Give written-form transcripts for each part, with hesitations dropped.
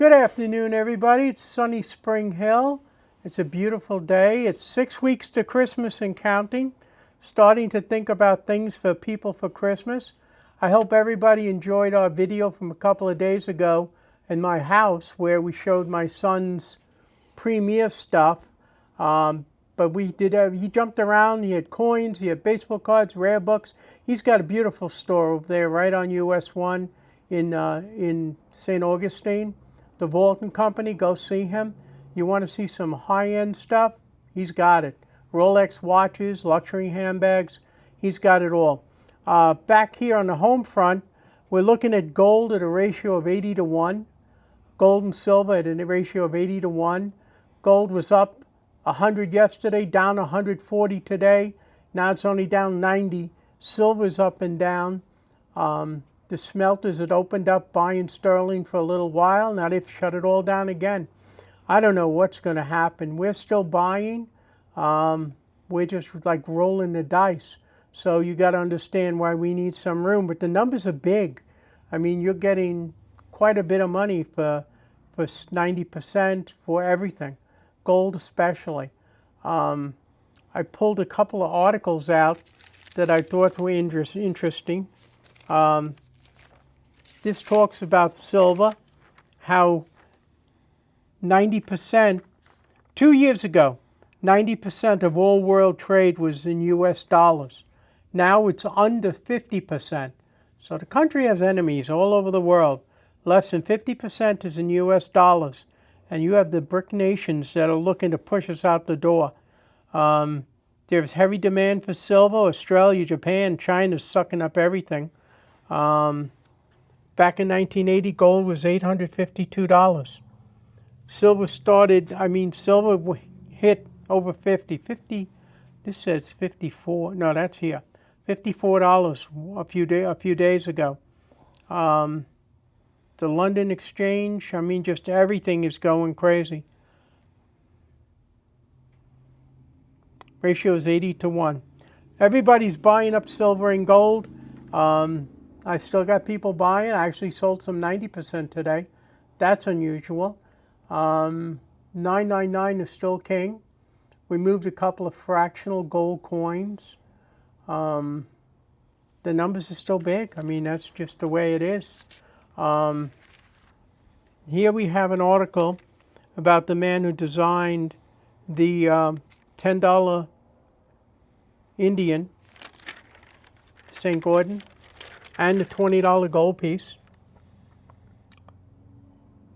Good afternoon, everybody. It's sunny Spring Hill. It's a beautiful day. It's 6 weeks to Christmas and counting. Starting to think about things for people for Christmas. I hope everybody enjoyed our video from a couple of days ago in my house where we showed my son's premier stuff. But he jumped around. He had coins, he had baseball cards, rare books. He's got a beautiful store over there right on US 1 in St. Augustine. The Walton Company, go see him. You want to see some high-end stuff? He's got it. Rolex watches, luxury handbags, he's got it all. Back here on the home front, we're looking at gold at a ratio of 80 to 1. Gold and silver at a ratio of 80 to 1. Gold was up 100 yesterday, down 140 today. Now it's only down 90. Silver's up and down. The smelters had opened up buying sterling for a little while. Now they've shut it all down again. I don't know what's going to happen. We're still buying. We're just like rolling the dice. So you got to understand why we need some room. But the numbers are big. I mean, you're getting quite a bit of money for 90% for everything. Gold especially. I pulled a couple of articles out that I thought were interesting. This talks about silver, how 90%, 2 years ago, 90% of all world trade was in US dollars. Now it's under 50%. So the country has enemies all over the world. Less than 50% is in US dollars. And you have the BRIC nations that are looking to push us out the door. There's heavy demand for silver. Australia, Japan, China's sucking up everything. Back in 1980, gold was $852. Silver silver hit over 50. This says 54. No, that's here. $54 a few days ago. The London Exchange, just everything is going crazy. Ratio is 80 to 1. Everybody's buying up silver and gold. I still got people buying. I actually sold some 90% today. That's unusual. 999 is still king. We moved a couple of fractional gold coins. The numbers are still big. That's just the way it is. Here we have an article about the man who designed the $10 Indian, St. Gordon, and the $20 gold piece.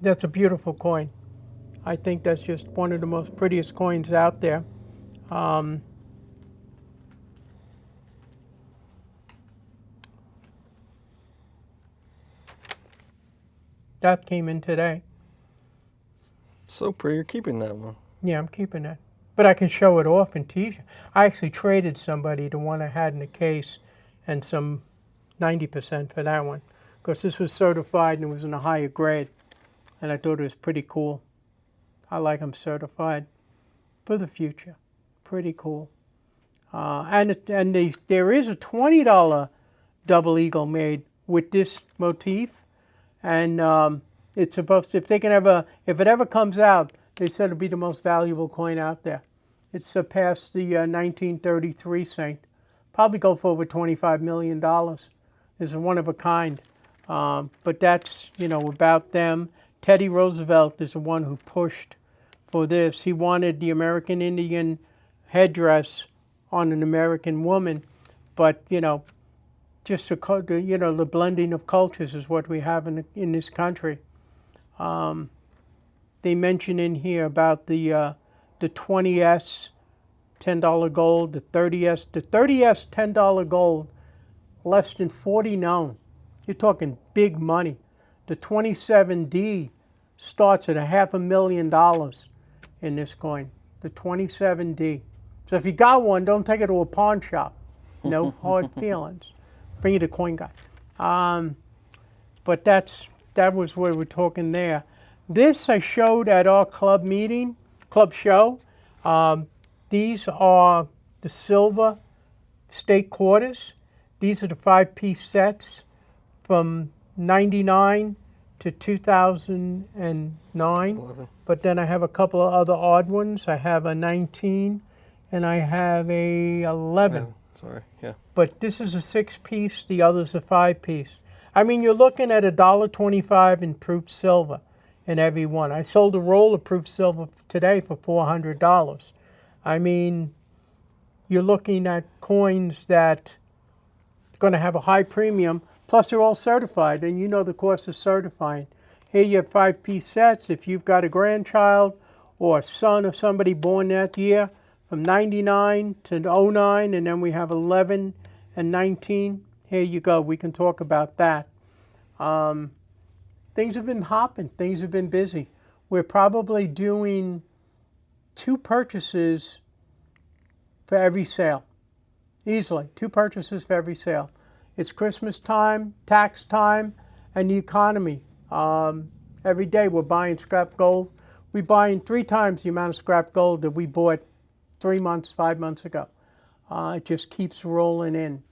That's a beautiful coin. I think that's just one of the most prettiest coins out there. That came in today. So pretty, you're keeping that one. Yeah, I'm keeping it. But I can show it off and tease you. I actually traded somebody the one I had in the case and some 90% for that one. Because this was certified and it was in a higher grade. And I thought it was pretty cool. I like them certified for the future. Pretty cool. There is a $20 double eagle made with this motif. And it's supposed to, if it ever comes out, they said it'll be the most valuable coin out there. It surpassed the 1933 Saint. Probably go for over $25 million. It's a one of a kind. But that's, about them. Teddy Roosevelt is the one who pushed for this. He wanted the American Indian headdress on an American woman. But, just the blending of cultures is what we have in this country. They mention in here about the 20S $10 gold, the 30S. The 30S $10 gold, less than 40 known. You're talking big money. The 27D starts at $500,000 in this coin. The 27D. So if you got one, don't take it to a pawn shop. No hard feelings. Bring it to Coin Guy. But that was where we're talking there. This I showed at our club show. These are the silver state quarters. These are the 5-piece sets from 99 to 2009. 11. But then I have a couple of other odd ones. I have a 19 and I have a 11. Sorry, yeah. But this is a 6-piece, the other's a 5-piece. I mean, you're looking at $1.25 in proof silver in every one. I sold a roll of proof silver today for $400. I mean, you're looking at coins that are going to have a high premium, plus they're all certified, and you know the cost of certifying. Here you have 5-piece sets. If you've got a grandchild or a son of somebody born that year, from 99 to 09, and then we have 11 and 19. Here you go. We can talk about that. Things have been hopping. Things have been busy. We're probably doing 2 purchases for every sale. Easily. 2 purchases for every sale. It's Christmas time, tax time, and the economy. Every day we're buying scrap gold. We're buying 3 times the amount of scrap gold that we bought 3 months, 5 months ago. It just keeps rolling in.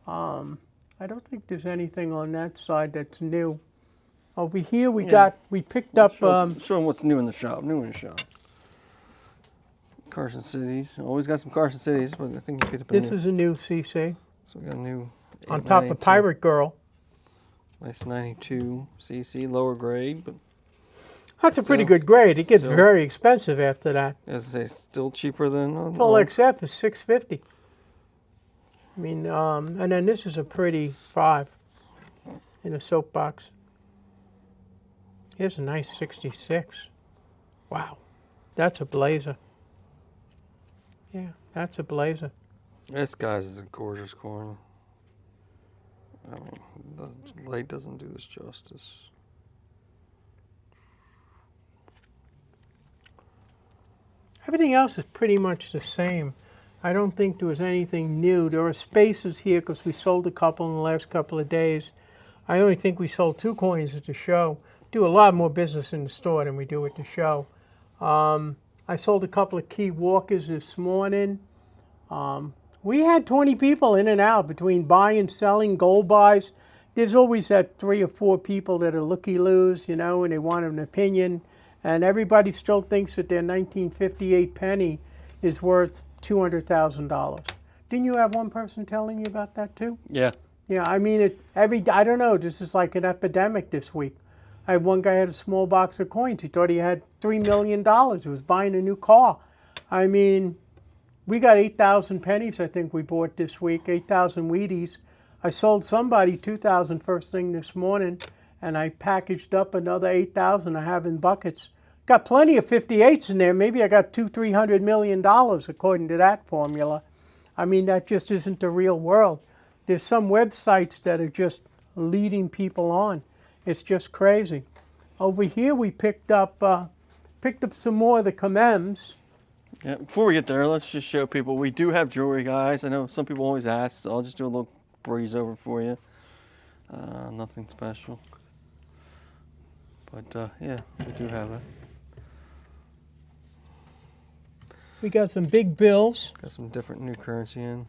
I don't think there's anything on that side that's new. Over here we picked up... Show them what's new in the shop. Carson Cities. Always got some Carson Cities, but I think you picked up a This new. is a new CC. So we got a new... On top of Pirate Girl. Nice 92 CC, lower grade, but... That's a pretty good grade. It gets very expensive after that. As I say, still cheaper than... Full XF is $650. I mean, and then this is a pretty 5 in a soapbox. Here's a nice 66. Wow, that's a blazer. Yeah, that's a blazer. This guy's is a gorgeous coin. I mean, the light doesn't do this justice. Everything else is pretty much the same. I don't think there was anything new. There are spaces here because we sold a couple in the last couple of days. I only think we sold 2 coins at the show. Do a lot more business in the store than we do at the show. I sold a couple of key walkers this morning. We had 20 people in and out between buying, selling, gold buys. There's always that 3 or 4 people that are looky-loos, you know, and they want an opinion. And everybody still thinks that their 1958 penny is worth $200,000. Didn't you have one person telling you about that too? Yeah. Yeah, I mean, I don't know, this is like an epidemic this week. I had one guy had a small box of coins. He thought he had $3 million. He was buying a new car. I mean, we got 8,000 pennies, I think we bought this week, 8,000 Wheaties. I sold somebody 2,000 first thing this morning, and I packaged up another 8,000 I have in buckets. Got plenty of 58s in there. Maybe I got $200-300 million according to that formula. I mean, that just isn't the real world. There's some websites that are just leading people on. It's just crazy. Over here we picked up some more of the Commems. Yeah. Before we get there, let's just show people we do have jewelry, guys. I know some people always ask, so I'll just do a little breeze over for you. Nothing special. But yeah, we do have it. We got some big bills. Got some different new currency in.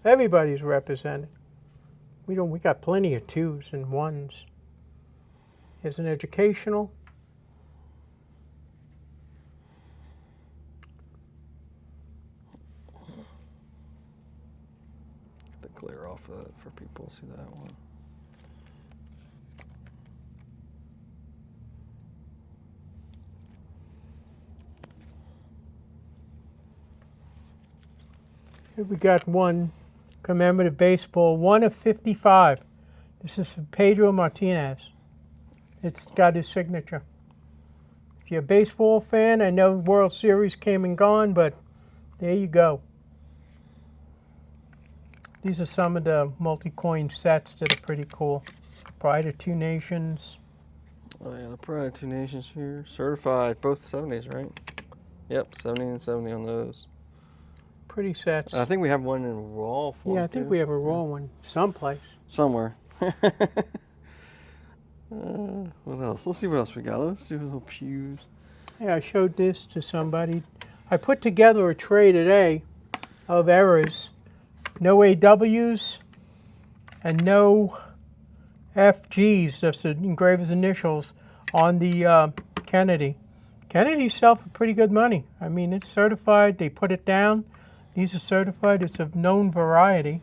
Everybody's represented. We got plenty of 2s and 1s. Here's an educational. To clear off of it for people to see that one. Here we got one commemorative baseball, 1 of 55. This is for Pedro Martinez. It's got his signature. If you're a baseball fan, I know World Series came and gone, but there you go. These are some of the multi-coin sets that are pretty cool. Pride of 2 Nations. Oh yeah, the Pride of 2 Nations here. Certified, both 70s, right? Yep, 70 and 70 on those. Pretty sets. I think we have one in raw form. Yeah, I think we have a raw one someplace. Somewhere. What else? Let's see what else we got. Let's do a little pews. Yeah, I showed this to somebody. I put together a tray today of errors. No AWs and no FGs, that's the engraver's initials, on the Kennedy. Kennedys sell for pretty good money. I mean, it's certified. They put it down. These are certified. It's of known variety.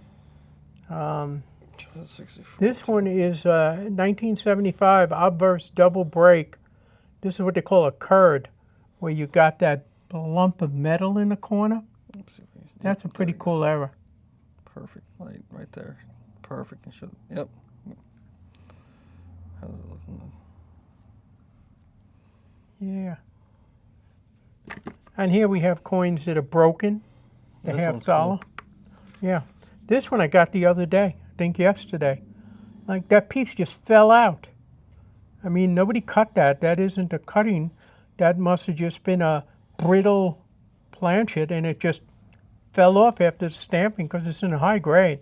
This one is 1975 obverse double break. This is what they call a curd, where you got that lump of metal in the corner. That's a pretty cool error. Perfect light right there. Perfect. Yep. How's it looking? Yeah. And here we have coins that are broken. The This half one's dollar. cool. Yeah. This one I got the other day. I think yesterday. Like that piece just fell out. I mean, nobody cut that. That isn't a cutting. That must have just been a brittle planchet, and it just fell off after the stamping because it's in a high grade.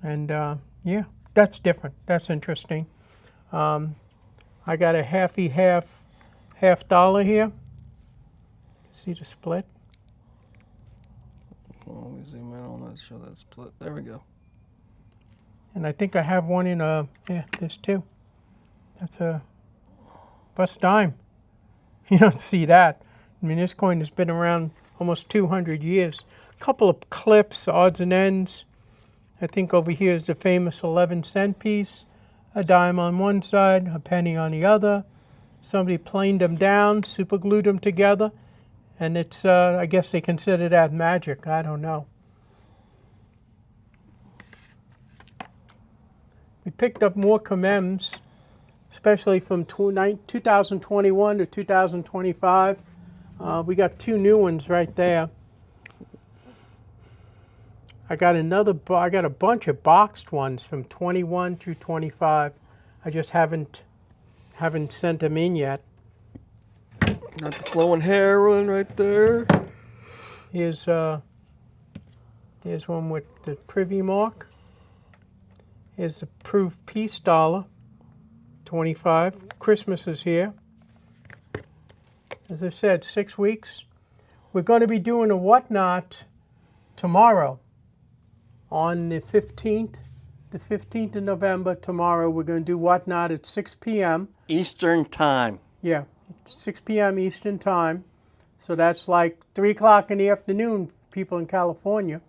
And yeah, that's different. That's interesting. I got a half dollar here. See the split? Well, let me zoom in on that, show that split. There we go. And I think I have one in yeah, there's two. That's a bust dime. You don't see that. I mean, this coin has been around almost 200 years. A couple of clips, odds and ends. I think over here is the famous 11-cent piece. A dime on one side, a penny on the other. Somebody planed them down, super glued them together. And it's, I guess they consider that magic. I don't know. We picked up more commems, especially from 2021 to 2025. We got two new ones right there. I got a bunch of boxed ones from 21 through 25. I just haven't sent them in yet. Got the flowing hair one right there. Here's one with the privy mark. Here's the proof peace dollar, 25. Christmas is here. As I said, 6 weeks. We're going to be doing a whatnot tomorrow on the 15th. The 15th of November, tomorrow, we're going to do whatnot at 6 p.m. Eastern time. Yeah, 6 p.m. Eastern time. So that's like 3 o'clock in the afternoon, people in California.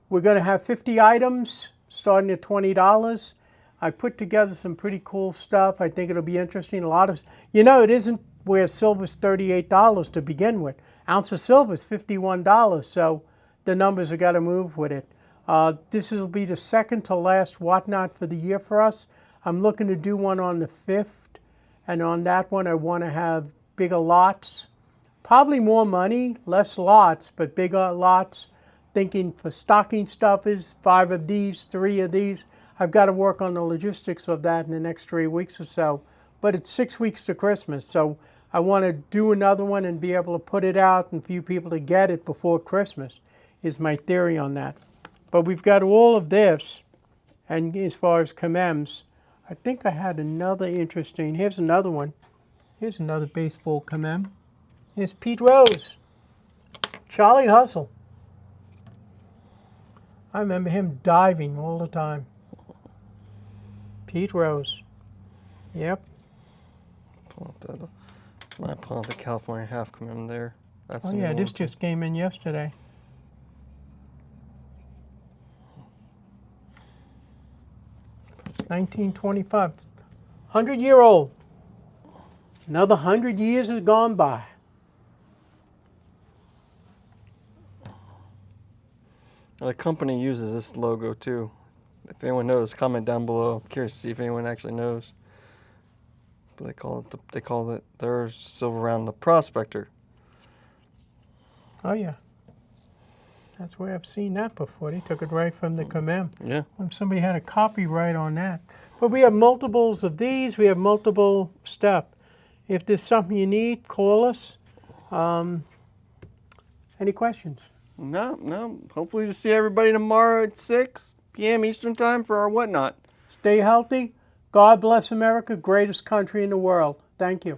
We're going to have 50 items starting at $20. I put together some pretty cool stuff. I think it'll be interesting. A lot of, it isn't where silver's $38 to begin with. Ounce of silver is $51, so the numbers have got to move with it. This will be the second to last whatnot for the year for us. I'm looking to do one on the 5th, and on that one I want to have bigger lots. Probably more money, less lots, but bigger lots. Thinking for stocking stuffers, 5 of these, 3 of these. I've got to work on the logistics of that in the next 3 weeks or so. But it's 6 weeks to Christmas, so I want to do another one and be able to put it out and for you people to get it before Christmas, is my theory on that. But we've got all of this, and as far as commems, I think I had another interesting, here's another one. Here's another baseball commem. Here's Pete Rose, Charlie Hustle. I remember him diving all the time. Pete Rose. Yep. Pull up that. I pull up the California half commem there. That's Oh yeah, this just came in yesterday. $19.25. 100-year-old. Another 100 years has gone by. The company uses this logo too. If anyone knows, comment down below. I'm curious to see if anyone actually knows. But they call it their silver round the Prospector. Oh yeah. That's where I've seen that before. They took it right from the commem. Yeah. When somebody had a copyright on that. But we have multiples of these. We have multiple stuff. If there's something you need, call us. Any questions? No. Hopefully to see everybody tomorrow at 6 p.m. Eastern time for our whatnot. Stay healthy. God bless America, greatest country in the world. Thank you.